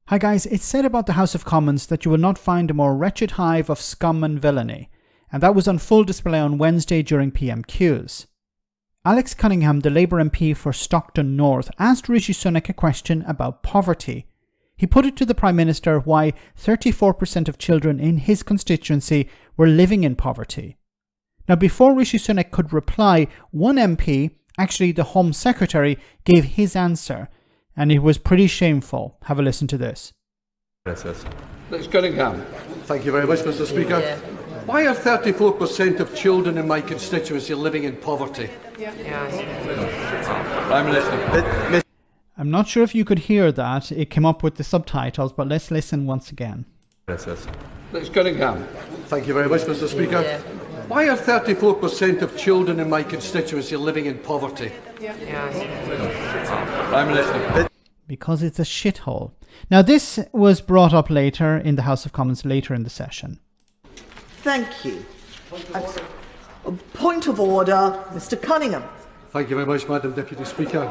Hi guys, it's said about the House of Commons that you will not find a more wretched hive of scum and villainy, and that was on full display on Wednesday during pmqs. Alex Cunningham, the Labour MP for Stockton North, asked Rishi Sunak a question about poverty. He put it to the Prime Minister why 34% of children in his constituency were living in poverty. Now, before Rishi Sunak could reply, one MP, actually the Home Secretary, gave his answer, and it was pretty shameful. Have a listen to this. Mr. Cunningham. Thank you very much, Mr. Speaker. Yeah. Why are 34% of children in my constituency living in poverty? Prime Minister. I'm not sure if you could hear that. It came up with the subtitles, but let's listen once again. Mr. Cunningham. Thank you very much, Mr. Speaker. Yeah. Why are 34% of children in my constituency living in poverty? Prime Minister. Because it's a shithole. Now, this was brought up later in the House of Commons later in the session. Thank you. Point of order, Mr. Cunningham. Thank you very much, Madam Deputy Speaker.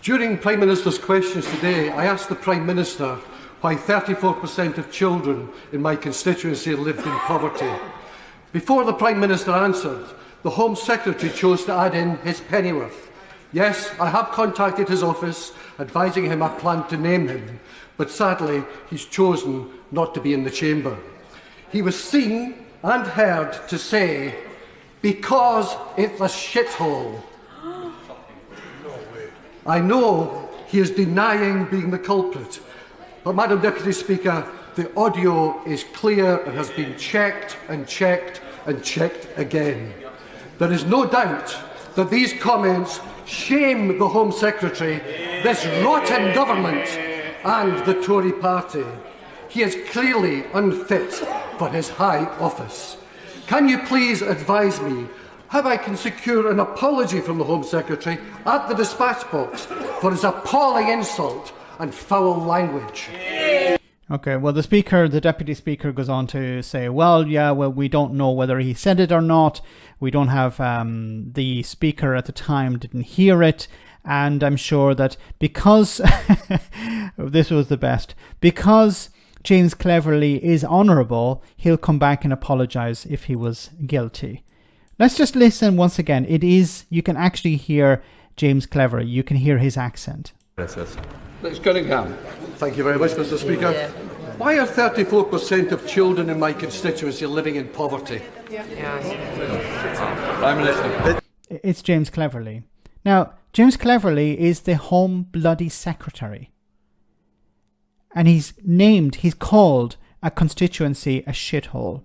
During Prime Minister's questions today, I asked the Prime Minister why 34% of children in my constituency lived in poverty. Before the Prime Minister answered, the Home Secretary chose to add in his pennyworth. Yes, I have contacted his office, advising him I plan to name him, but sadly he's chosen not to be in the chamber. He was seen and heard to say, "Because it's a shithole." I know he is denying being the culprit, but Madam Deputy Speaker, the audio is clear and has been checked and checked and checked again. There is no doubt that these comments shame the Home Secretary, this rotten government and the Tory party. He is clearly unfit for his high office. Can you please advise me how I can secure an apology from the Home Secretary at the dispatch box for his appalling insult and foul language? Okay, well, the Deputy Speaker goes on to say, well, we don't know whether he said it or not. We don't have, the Speaker at the time didn't hear it. And I'm sure that because, this was the best, because James Cleverly is honourable, he'll come back and apologise if he was guilty. Let's just listen once again. You can actually hear James Cleverly. You can hear his accent. Mr. Cunningham. Thank you very much, Mr. Speaker. Yeah. Why are 34% of children in my constituency living in poverty? Prime Minister. It's James Cleverly. Now, James Cleverly is the Home Bloody Secretary. And he's called a constituency a shithole.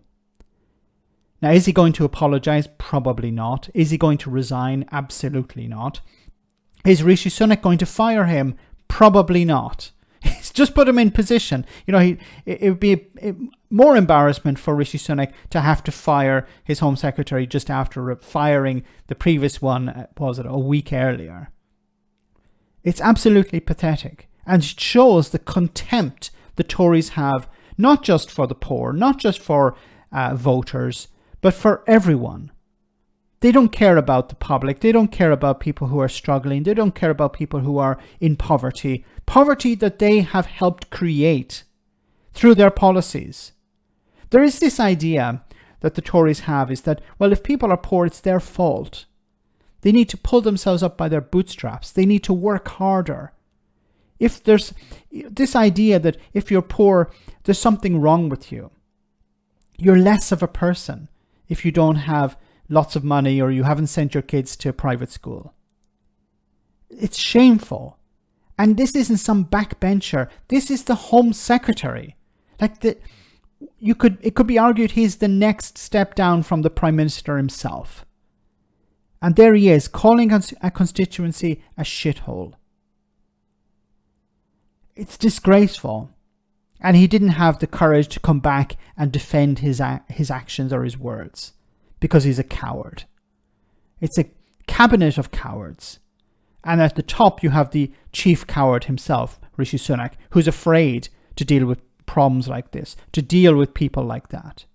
Now, is he going to apologise? Probably not. Is he going to resign? Absolutely not. Is Rishi Sunak going to fire him? Probably not. He's just put him in position. You know, it would be more embarrassment for Rishi Sunak to have to fire his Home Secretary just after firing the previous one, a week earlier. It's absolutely pathetic. And it shows the contempt the Tories have, not just for the poor, not just for voters, but for everyone. They don't care about the public. They don't care about people who are struggling. They don't care about people who are in poverty. Poverty that they have helped create through their policies. There is this idea that the Tories have is that, well, if people are poor, it's their fault. They need to pull themselves up by their bootstraps. They need to work harder. If there's this idea that if you're poor, there's something wrong with you. You're less of a person if you don't have lots of money or you haven't sent your kids to a private school. It's shameful. And this isn't some backbencher. This is the Home Secretary. It could be argued he's the next step down from the Prime Minister himself. And there he is, calling a constituency a shithole. It's disgraceful. And he didn't have the courage to come back and defend his actions or his words. Because he's a coward. It's a cabinet of cowards. And at the top you have the chief coward himself, Rishi Sunak, who's afraid to deal with problems like this, to deal with people like that.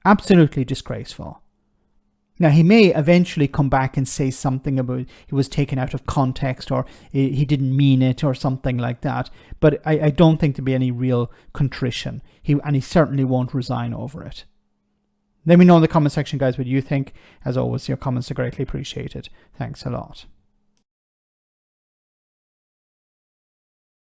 Absolutely disgraceful. Now, he may eventually come back and say something about it was taken out of context or he didn't mean it or something like that. But I don't think there'll be any real contrition. And he certainly won't resign over it. Let me know in the comment section, guys, what you think. As always, your comments are greatly appreciated. Thanks a lot.